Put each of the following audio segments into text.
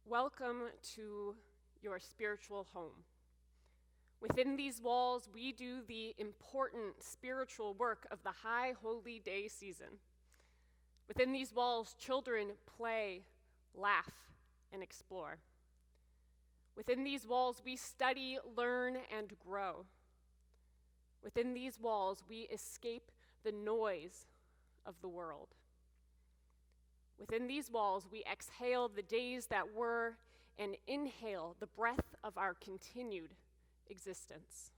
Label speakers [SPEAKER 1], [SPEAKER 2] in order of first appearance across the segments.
[SPEAKER 1] Welcome to your spiritual home. Within these walls, we do the important spiritual work of the High Holy Day season. Within these walls, children play, laugh, and explore. Within these walls, we study, learn, and grow. Within these walls, we escape the noise of the world. Within these walls, we exhale the days that were and inhale the breath of our continued existence.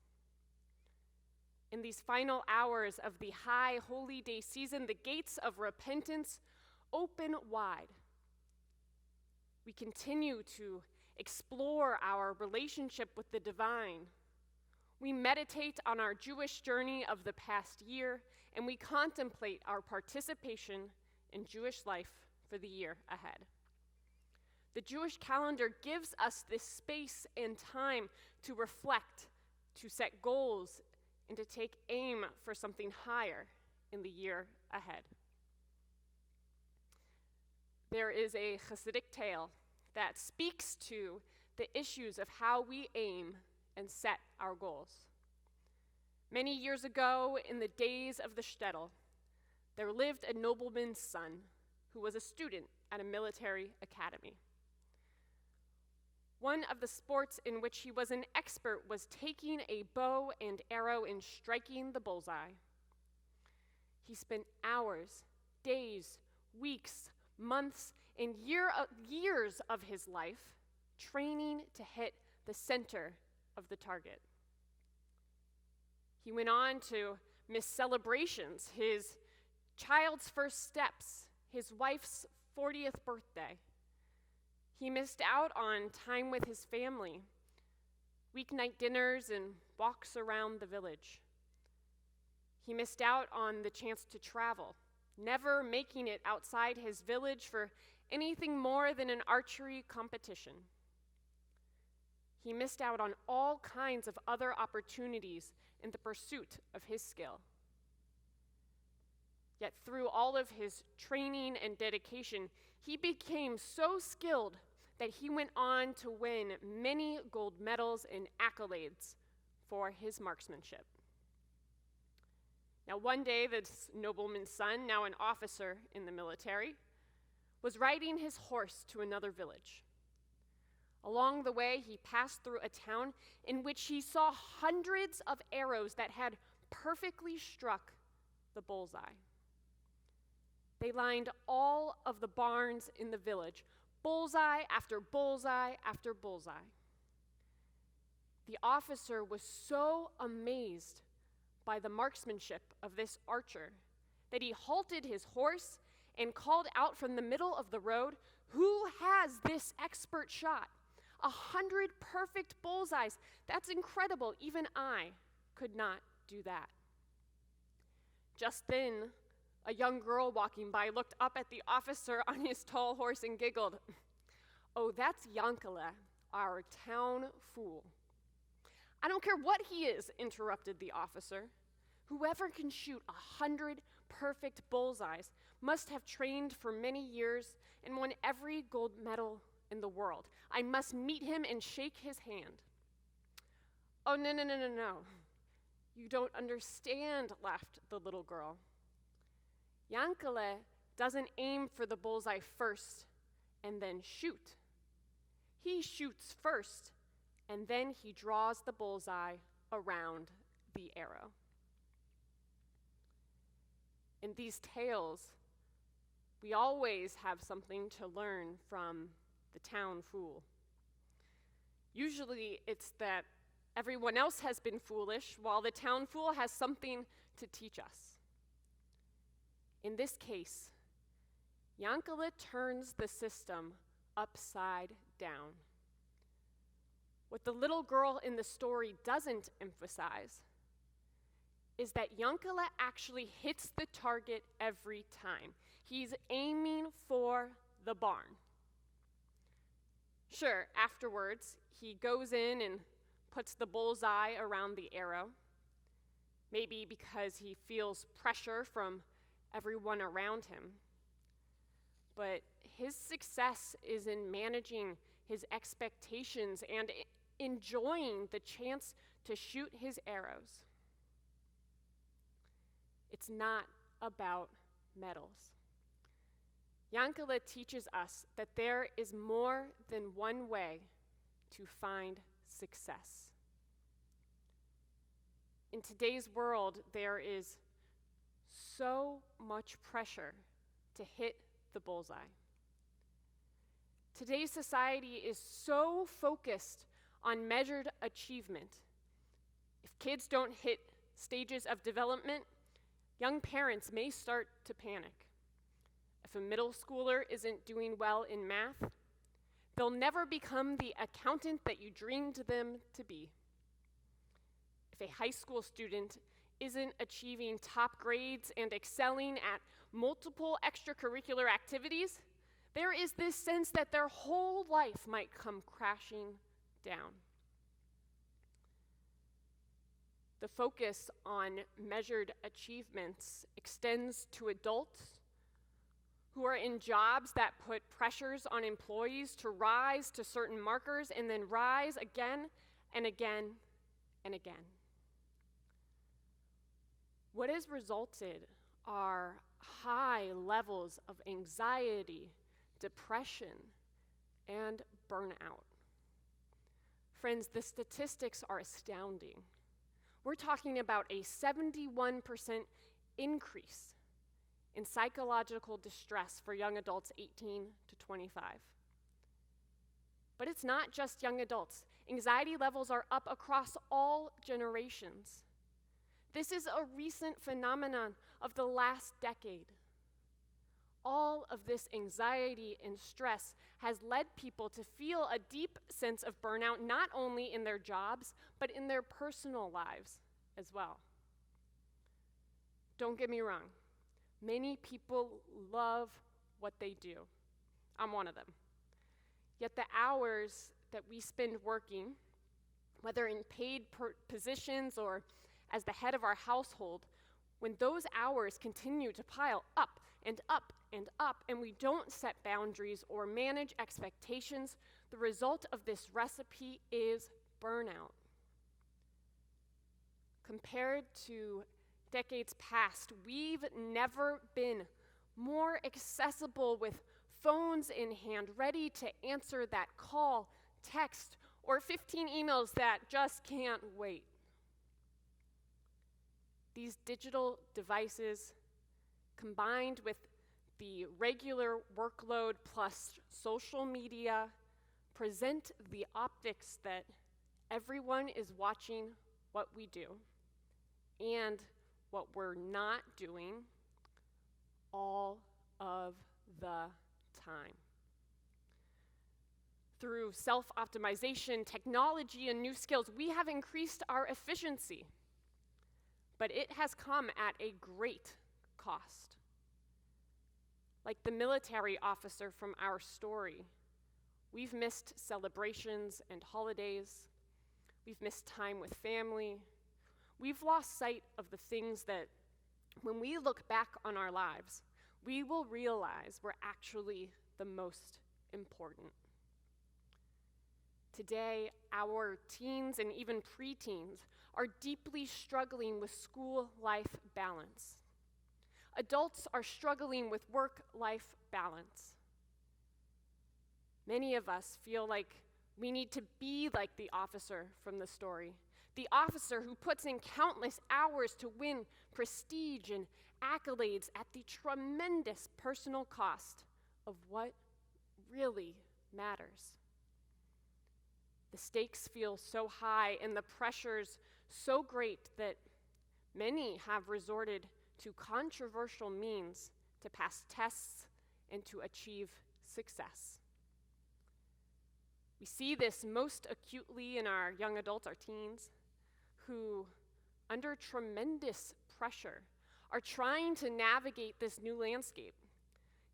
[SPEAKER 1] In these final hours of the High Holy Day season, the gates of repentance open wide. We continue to explore our relationship with the divine. We meditate on our Jewish journey of the past year, and we contemplate our participation in Jewish life for the year ahead. The Jewish calendar gives us this space and time to reflect, to set goals, and to take aim for something higher in the year ahead. There is a Hasidic tale that speaks to the issues of how we aim and set our goals. Many years ago, in the days of the shtetl, there lived a nobleman's son who was a student at a military academy. One of the sports in which he was an expert was taking a bow and arrow and striking the bullseye. He spent hours, days, weeks, months, and years of his life training to hit the center of the target. He went on to miss celebrations, his child's first steps, his wife's 40th birthday. He missed out on time with his family, weeknight dinners and walks around the village. He missed out on the chance to travel, never making it outside his village for anything more than an archery competition. He missed out on all kinds of other opportunities in the pursuit of his skill. Yet through all of his training and dedication, he became so skilled that he went on to win many gold medals and accolades for his marksmanship. Now, one day, this nobleman's son, now an officer in the military, was riding his horse to another village. Along the way, he passed through a town in which he saw hundreds of arrows that had perfectly struck the bullseye. They lined all of the barns in the village, bullseye after bullseye after bullseye. The officer was so amazed by the marksmanship of this archer that he halted his horse and called out from the middle of the road, "Who has this expert shot? 100 perfect bullseyes. That's incredible. Even I could not do that." Just then, a young girl walking by looked up at the officer on his tall horse and giggled. "Oh, that's Yankele, our town fool." "I don't care what he is," interrupted the officer. "Whoever can shoot 100 perfect bullseyes must have trained for many years and won every gold medal in the world. I must meet him and shake his hand." "Oh, no. You don't understand," laughed the little girl. "Yankele doesn't aim for the bullseye first and then shoot. He shoots first, and then he draws the bullseye around the arrow." In these tales, we always have something to learn from the town fool. Usually it's that everyone else has been foolish, while the town fool has something to teach us. In this case, Yankele turns the system upside down. What the little girl in the story doesn't emphasize is that Yankele actually hits the target every time. He's aiming for the barn. Sure, afterwards, he goes in and puts the bullseye around the arrow, maybe because he feels pressure from everyone around him. But his success is in managing his expectations, and enjoying the chance to shoot his arrows. It's not about medals. Yankele teaches us that there is more than one way to find success. In today's world, there is so much pressure to hit the bullseye. Today's society is so focused on measured achievement. If kids don't hit stages of development, young parents may start to panic. If a middle schooler isn't doing well in math, they'll never become the accountant that you dreamed them to be. If a high school student isn't achieving top grades and excelling at multiple extracurricular activities, there is this sense that their whole life might come crashing down. The focus on measured achievements extends to adults who are in jobs that put pressures on employees to rise to certain markers and then rise again and again and again. What has resulted are high levels of anxiety, depression, and burnout. Friends, the statistics are astounding. We're talking about a 71% increase in psychological distress for young adults 18 to 25. But it's not just young adults. Anxiety levels are up across all generations. This is a recent phenomenon of the last decade. All of this anxiety and stress has led people to feel a deep sense of burnout, not only in their jobs, but in their personal lives as well. Don't get me wrong. Many people love what they do. I'm one of them. Yet the hours that we spend working, whether in paid positions or as the head of our household, when those hours continue to pile up and up and up, and we don't set boundaries or manage expectations, the result of this recipe is burnout. Compared to decades past, we've never been more accessible with phones in hand, ready to answer that call, text, or 15 emails that just can't wait. These digital devices, combined with the regular workload plus social media, present the optics that everyone is watching what we do and what we're not doing all of the time. Through self-optimization, technology, and new skills, we have increased our efficiency, but it has come at a great cost. Like the military officer from our story, we've missed celebrations and holidays. We've missed time with family. We've lost sight of the things that, when we look back on our lives, we will realize were actually the most important. Today, our teens and even preteens are deeply struggling with school-life balance. Adults are struggling with work-life balance. Many of us feel like we need to be like the officer from the story, the officer who puts in countless hours to win prestige and accolades at the tremendous personal cost of what really matters. The stakes feel so high and the pressures so great that many have resorted to controversial means to pass tests and to achieve success. We see this most acutely in our young adults, our teens, who, under tremendous pressure, are trying to navigate this new landscape.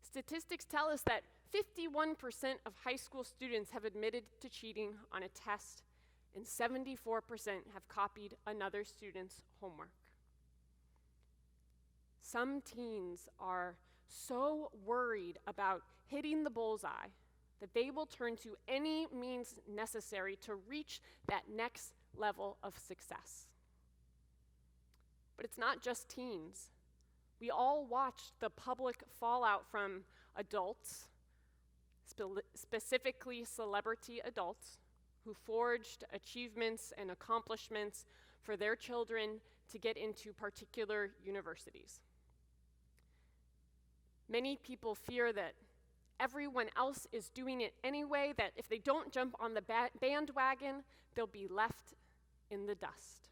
[SPEAKER 1] Statistics tell us that 51% of high school students have admitted to cheating on a test, and 74% have copied another student's homework. Some teens are so worried about hitting the bullseye that they will turn to any means necessary to reach that next level of success. But it's not just teens. We all watched the public fallout from adults, specifically celebrity adults, who forged achievements and accomplishments for their children to get into particular universities. Many people fear that everyone else is doing it anyway, that if they don't jump on the bandwagon, they'll be left in the dust.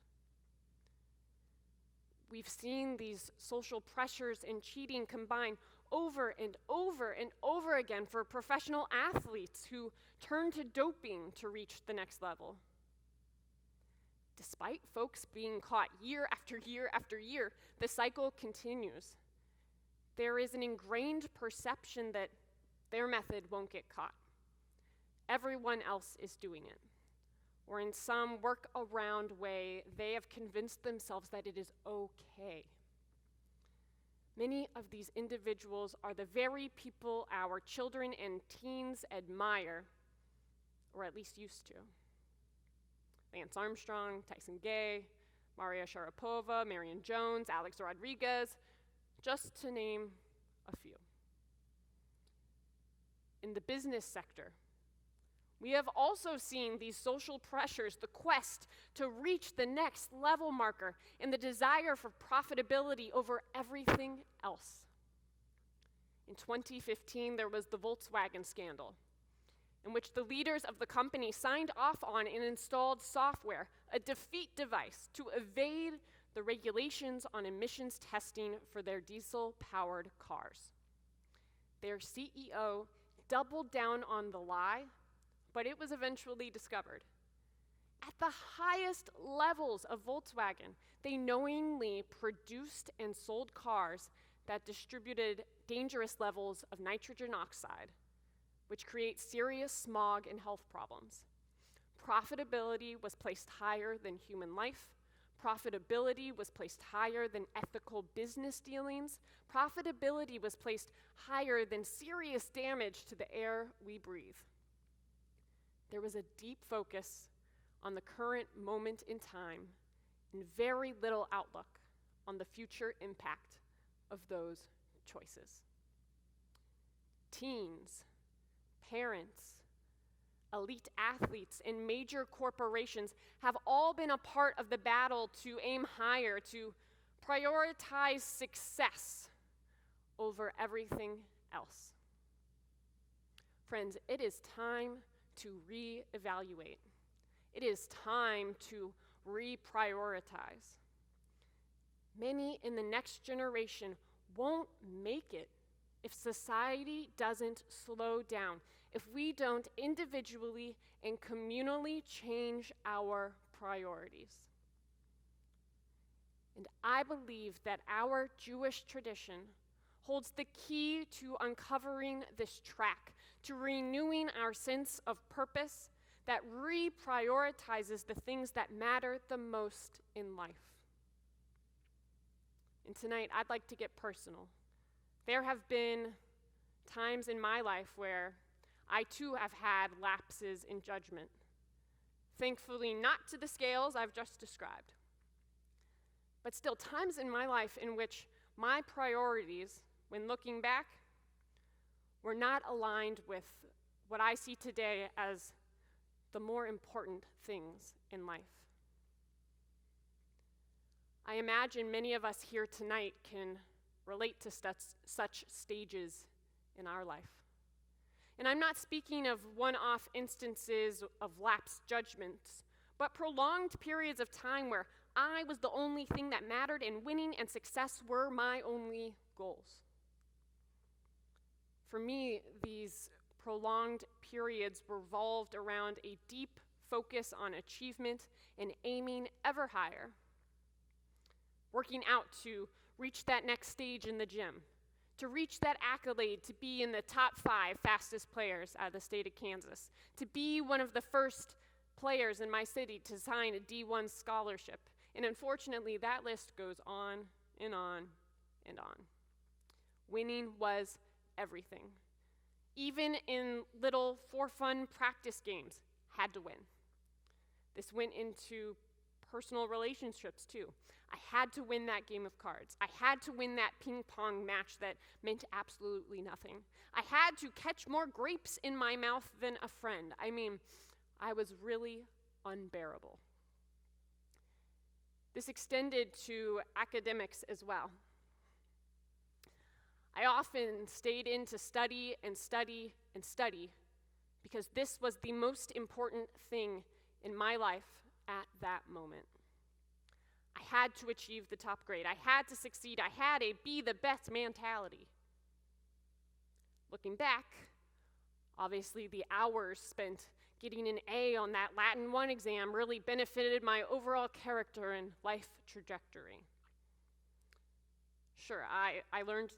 [SPEAKER 1] We've seen these social pressures and cheating combine over and over and over again for professional athletes who turn to doping to reach the next level. Despite folks being caught year after year after year, the cycle continues. There is an ingrained perception that their method won't get caught. Everyone else is doing it. Or in some work-around way, they have convinced themselves that it is okay. Many of these individuals are the very people our children and teens admire, or at least used to. Lance Armstrong, Tyson Gay, Maria Sharapova, Marion Jones, Alex Rodriguez, just to name a few. In the business sector, we have also seen these social pressures, the quest to reach the next level marker, and the desire for profitability over everything else. In 2015, there was the Volkswagen scandal, in which the leaders of the company signed off on and installed software, a defeat device, to evade the regulations on emissions testing for their diesel-powered cars. Their CEO doubled down on the lie, but it was eventually discovered. At the highest levels of Volkswagen, they knowingly produced and sold cars that distributed dangerous levels of nitrogen oxide, which creates serious smog and health problems. Profitability was placed higher than human life. Profitability was placed higher than ethical business dealings. Profitability was placed higher than serious damage to the air we breathe. There was a deep focus on the current moment in time and very little outlook on the future impact of those choices. Teens, parents, elite athletes, and major corporations have all been a part of the battle to aim higher, to prioritize success over everything else. Friends, it is time to reevaluate. It is time to reprioritize. Many in the next generation won't make it if society doesn't slow down, if we don't individually and communally change our priorities. And I believe that our Jewish tradition holds the key to uncovering this track, to renewing our sense of purpose that reprioritizes the things that matter the most in life. And tonight, I'd like to get personal. There have been times in my life where I too have had lapses in judgment. Thankfully, not to the scales I've just described. But still, times in my life in which my priorities, when looking back, were not aligned with what I see today as the more important things in life. I imagine many of us here tonight can relate to such stages in our life. And I'm not speaking of one-off instances of lapsed judgments, but prolonged periods of time where I was the only thing that mattered and winning and success were my only goals. For me, these prolonged periods revolved around a deep focus on achievement and aiming ever higher. Working out to reach that next stage in the gym, to reach that accolade to be in the top 5 fastest players out of the state of Kansas, to be one of the first players in my city to sign a D1 scholarship. And unfortunately, that list goes on and on and on. Winning was everything. even in little for-fun practice games, had to win. This went into personal relationships too. I had to win that game of cards. I had to win that ping pong match that meant absolutely nothing. I had to catch more grapes in my mouth than a friend. I mean, I was really unbearable. This extended to academics as well. I often stayed in to study and study and study because this was the most important thing in my life at that moment. I had to achieve the top grade. I had to succeed. I had a be the best mentality. Looking back, obviously the hours spent getting an A on that Latin 1 exam really benefited my overall character and life trajectory. Sure, I learned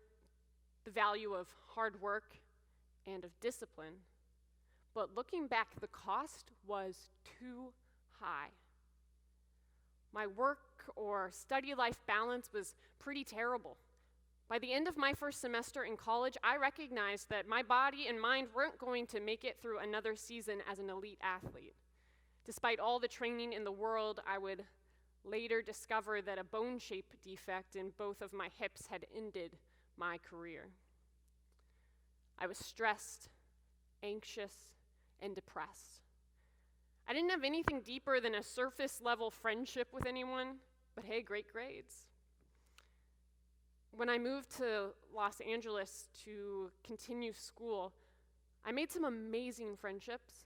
[SPEAKER 1] the value of hard work and of discipline, but looking back, the cost was too high. My work or study life balance was pretty terrible. By the end of my first semester in college, I recognized that my body and mind weren't going to make it through another season as an elite athlete. Despite all the training in the world, I would later discover that a bone shape defect in both of my hips had ended my career. I was stressed, anxious, and depressed. I didn't have anything deeper than a surface-level friendship with anyone, but hey, great grades. When I moved to Los Angeles to continue school, I made some amazing friendships,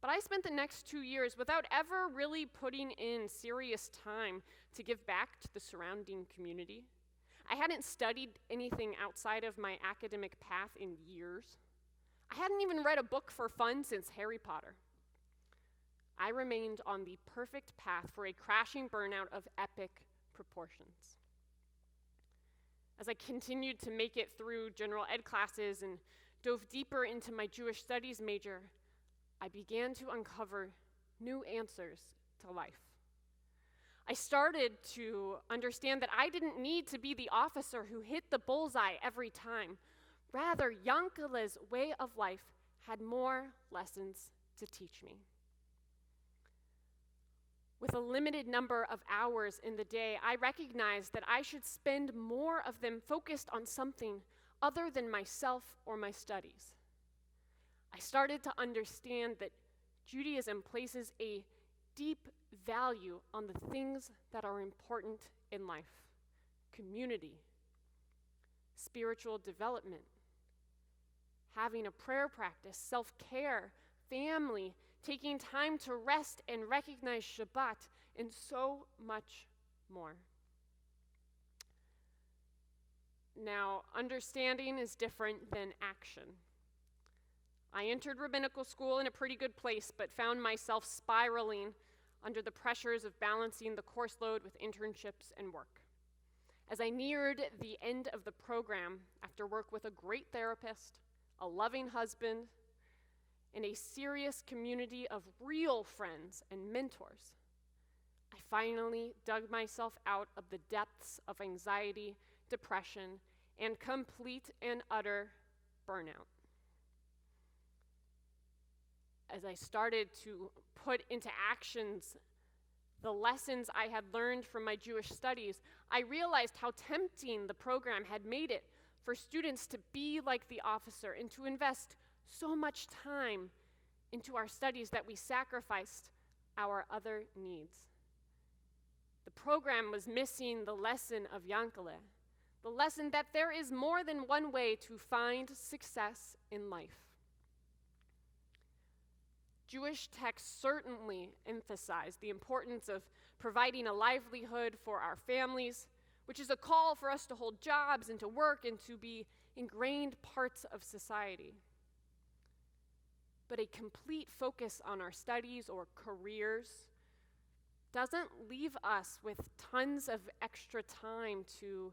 [SPEAKER 1] but I spent the next 2 years without ever really putting in serious time to give back to the surrounding community. I hadn't studied anything outside of my academic path in years. I hadn't even read a book for fun since Harry Potter. I remained on the perfect path for a crashing burnout of epic proportions. As I continued to make it through general ed classes and dove deeper into my Jewish studies major, I began to uncover new answers to life. I started to understand that I didn't need to be the officer who hit the bullseye every time. Rather, Yankele's way of life had more lessons to teach me. With a limited number of hours in the day, I recognized that I should spend more of them focused on something other than myself or my studies. I started to understand that Judaism places a deep value on the things that are important in life: community, spiritual development, having a prayer practice, self-care, family, taking time to rest and recognize Shabbat, and so much more. Now, understanding is different than action. I entered rabbinical school in a pretty good place, but found myself spiraling under the pressures of balancing the course load with internships and work. As I neared the end of the program, after work with a great therapist, a loving husband, and a serious community of real friends and mentors, I finally dug myself out of the depths of anxiety, depression, and complete and utter burnout. As I started to put into actions the lessons I had learned from my Jewish studies, I realized how tempting the program had made it for students to be like the officer and to invest so much time into our studies that we sacrificed our other needs. The program was missing the lesson of Yankele, the lesson that there is more than one way to find success in life. Jewish texts certainly emphasize the importance of providing a livelihood for our families, which is a call for us to hold jobs and to work and to be ingrained parts of society. But a complete focus on our studies or careers doesn't leave us with tons of extra time to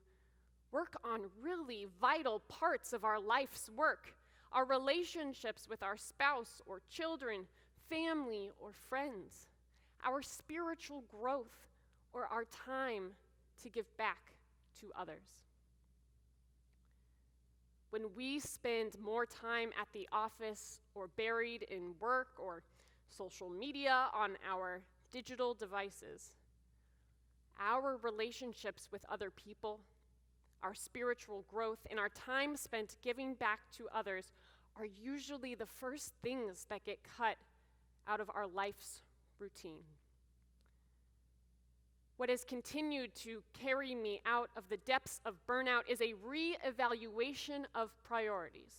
[SPEAKER 1] work on really vital parts of our life's work, our relationships with our spouse or children, family or friends, our spiritual growth, or our time to give back to others. when we spend more time at the office or buried in work or social media on our digital devices, our relationships with other people, our spiritual growth, and our time spent giving back to others are usually the first things that get cut out of our life's routine. What has continued to carry me out of the depths of burnout is a re-evaluation of priorities.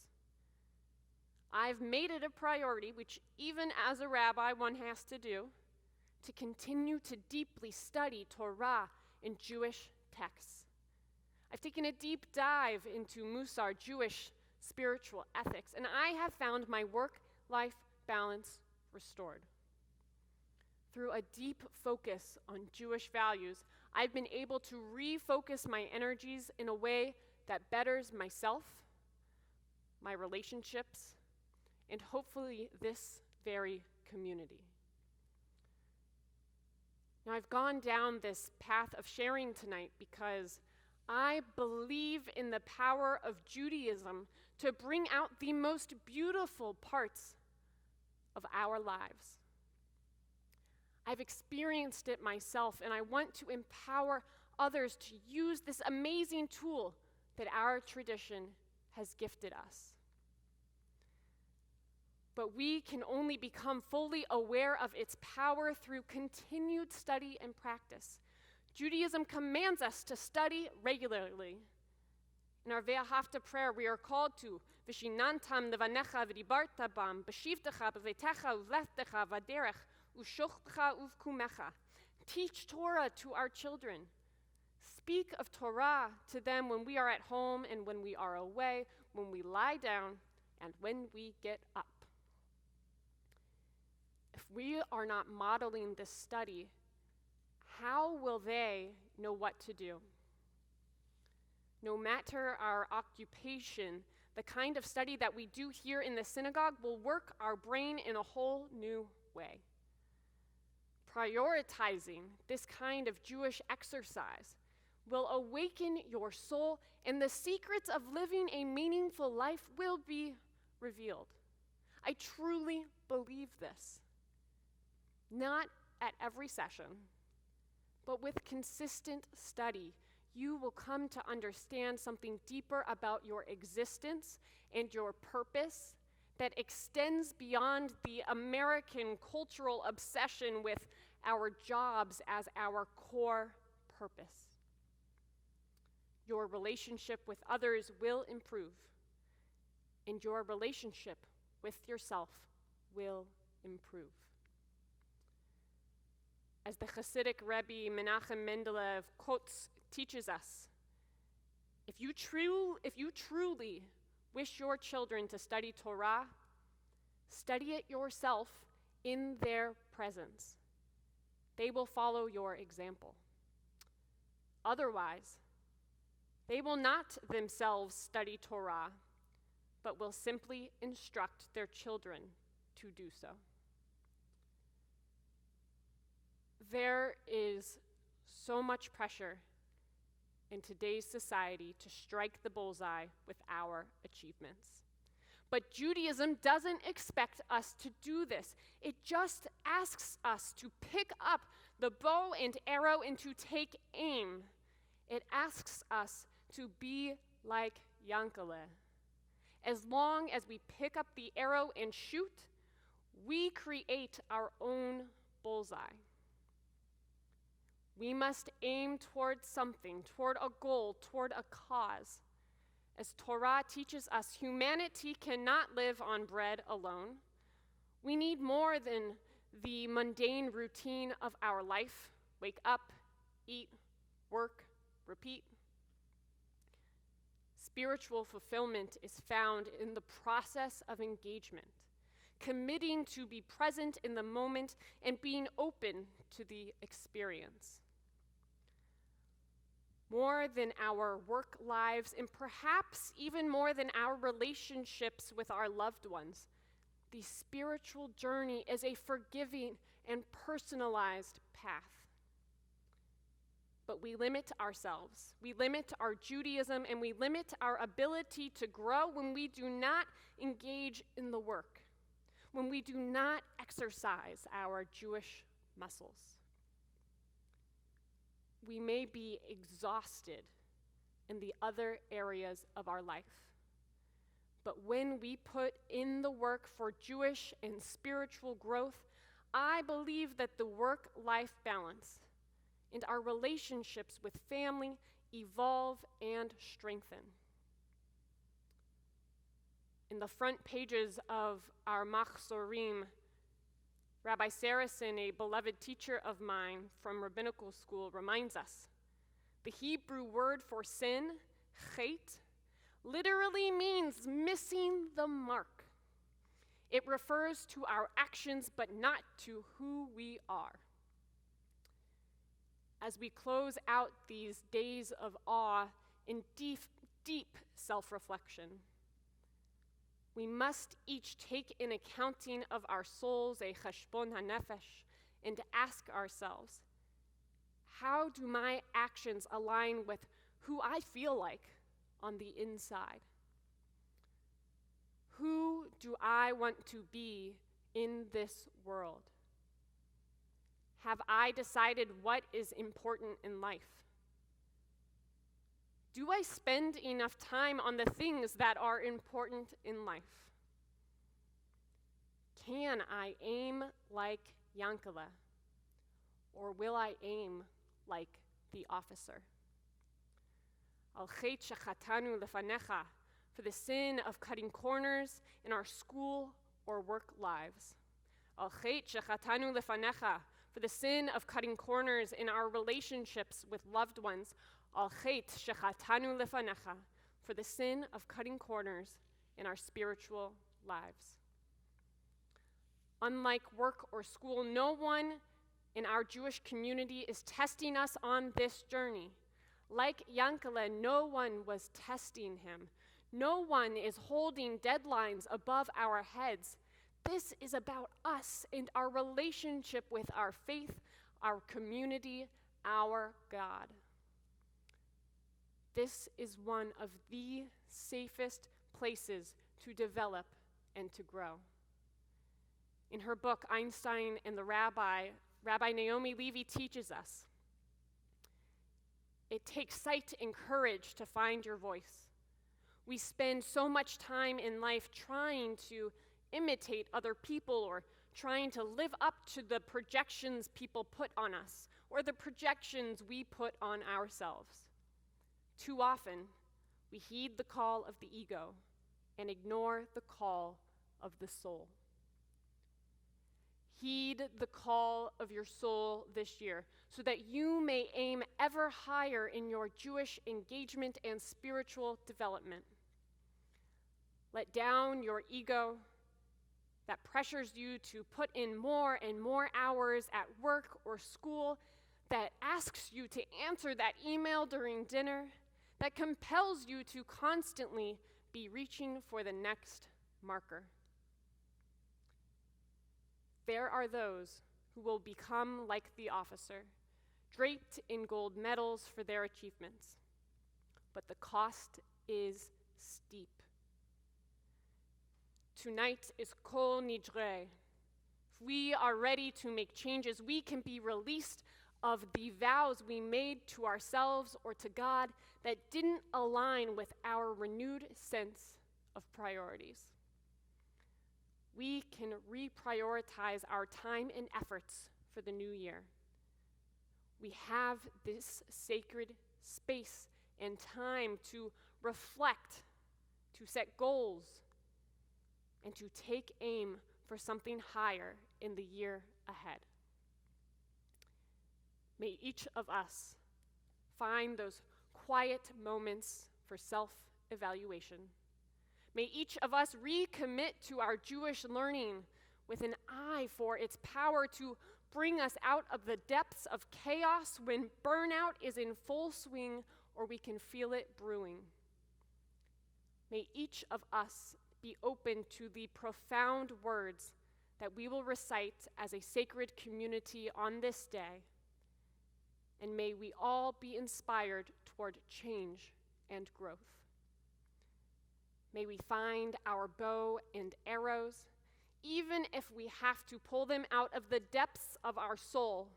[SPEAKER 1] I've made it a priority, which even as a rabbi one has to do, to continue to deeply study Torah and Jewish texts. I've taken a deep dive into Musar, Jewish spiritual ethics, and I have found my work-life balance restored. Through a deep focus on Jewish values, I've been able to refocus my energies in a way that betters myself, my relationships, and hopefully this very community. Now, I've gone down this path of sharing tonight because I believe in the power of Judaism to bring out the most beautiful parts of our lives. I've experienced it myself, and I want to empower others to use this amazing tool that our tradition has gifted us. But we can only become fully aware of its power through continued study and practice. Judaism commands us to study regularly. In our Ve'ahavta prayer, we are called to V'shinantam levanecha v'dibarta bam, b'shivtecha b'veitecha uvleftecha v'derech u'shochtcha uvkumecha. Teach Torah to our children. Speak of Torah to them when we are at home and when we are away, when we lie down and when we get up. If we are not modeling this study, how will they know what to do? No matter our occupation, the kind of study that we do here in the synagogue will work our brain in a whole new way. Prioritizing this kind of Jewish exercise will awaken your soul, and the secrets of living a meaningful life will be revealed. I truly believe this. Not at every session, but with consistent study, you will come to understand something deeper about your existence and your purpose that extends beyond the American cultural obsession with our jobs as our core purpose. Your relationship with others will improve, and your relationship with yourself will improve. As the Hasidic Rabbi Menachem Mendeleev teaches us, if you truly wish your children to study Torah, study it yourself in their presence. They will follow your example. Otherwise, they will not themselves study Torah, but will simply instruct their children to do so. There is so much pressure in today's society to strike the bullseye with our achievements. But Judaism doesn't expect us to do this. It just asks us to pick up the bow and arrow and to take aim. It asks us to be like Yankele. As long as we pick up the arrow and shoot, we create our own bullseye. We must aim toward something, toward a goal, toward a cause. As Torah teaches us, humanity cannot live on bread alone. We need more than the mundane routine of our life: wake up, eat, work, repeat. Spiritual fulfillment is found in the process of engagement, committing to be present in the moment and being open to the experience. More than our work lives, and perhaps even more than our relationships with our loved ones, the spiritual journey is a forgiving and personalized path. but we limit ourselves. We limit our Judaism, and we limit our ability to grow when we do not engage in the work, when we do not exercise our Jewish muscles. We may be exhausted in the other areas of our life, but when we put in the work for Jewish and spiritual growth, I believe that the work-life balance and our relationships with family evolve and strengthen. In the front pages of our Machzorim, Rabbi Saracen, a beloved teacher of mine from rabbinical school, reminds us the Hebrew word for sin, chet, literally means missing the mark. It refers to our actions, but not to who we are. As we close out these days of awe in deep self-reflection, we must each take an accounting of our souls, a cheshbon hanefesh, and ask ourselves, how do my actions align with who I feel like on the inside? Who do I want to be in this world? Have I decided what is important in life? Do I spend enough time on the things that are important in life? Can I aim like Yankele, or will I aim like the officer? Al chet shechatanu lefanecha, for the sin of cutting corners in our school or work lives. Al chet shechatanu lefanecha, for the sin of cutting corners in our relationships with loved ones. Al chet shechatanu lefanecha, for the sin of cutting corners in our spiritual lives. Unlike work or school, no one in our Jewish community is testing us on this journey. Like Yankele, no one was testing him. No one is holding deadlines above our heads. This is about us and our relationship with our faith, our community, our God. This is one of the safest places to develop and to grow. In her book, Einstein and the Rabbi, Rabbi Naomi Levy teaches us, it takes sight and courage to find your voice. We spend so much time in life trying to imitate other people or trying to live up to the projections people put on us or the projections we put on ourselves. Too often, we heed the call of the ego and ignore the call of the soul. Heed the call of your soul this year so that you may aim ever higher in your Jewish engagement and spiritual development. Let down your ego that pressures you to put in more and more hours at work or school, that asks you to answer that email during dinner, that compels you to constantly be reaching for the next marker. There are those who will become like the officer, draped in gold medals for their achievements. But the cost is steep. Tonight is Kol Nidre. If we are ready to make changes, we can be released of the vows we made to ourselves or to God that didn't align with our renewed sense of priorities. We can reprioritize our time and efforts for the new year. We have this sacred space and time to reflect, to set goals, and to take aim for something higher in the year ahead. May each of us find those quiet moments for self-evaluation. May each of us recommit to our Jewish learning with an eye for its power to bring us out of the depths of chaos when burnout is in full swing or we can feel it brewing. May each of us be open to the profound words that we will recite as a sacred community on this day, and may we all be inspired toward change and growth. May we find our bow and arrows, even if we have to pull them out of the depths of our soul.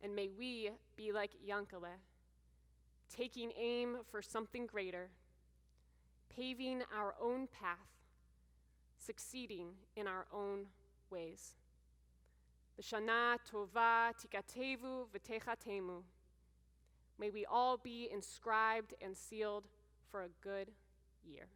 [SPEAKER 1] And may we be like Rachael, taking aim for something greater, paving our own path, succeeding in our own ways. L'shana tova tikatevu v'techatemu. May we all be inscribed and sealed for a good year.